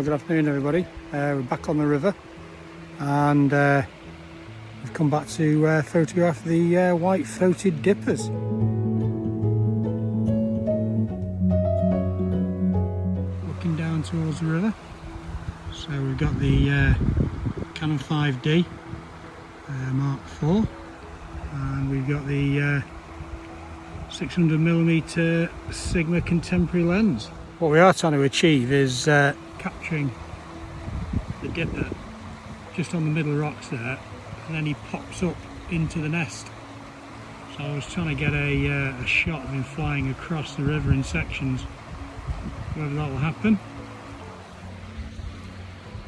Well, good afternoon everybody. We're back on the river and we've come back to photograph the white-throated dippers. Looking down towards the river, so we've got the Canon 5D Mark IV, and we've got the 600mm Sigma contemporary lens. What we are trying to achieve is capturing the dipper just on the middle rocks there, and then he pops up into the nest. So I was trying to get a shot of him flying across the river in sections. Whether that will happen,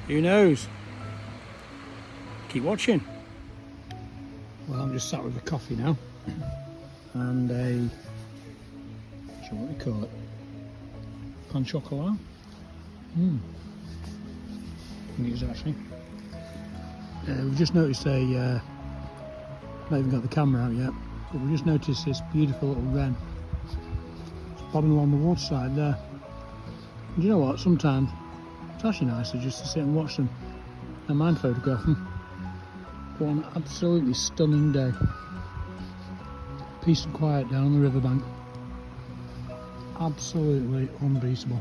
who knows? Keep watching. Well, I'm just sat with a coffee now and a, what do you call it? Pan chocolat. I think it is actually. We've just noticed not even got the camera out yet, but we just noticed this beautiful little wren. It's bobbing along the waterside there. And you know what? Sometimes it's actually nicer just to sit and watch them. I don't mind photograph them. But on an absolutely stunning day, peace and quiet down on the riverbank. Absolutely unbeatable.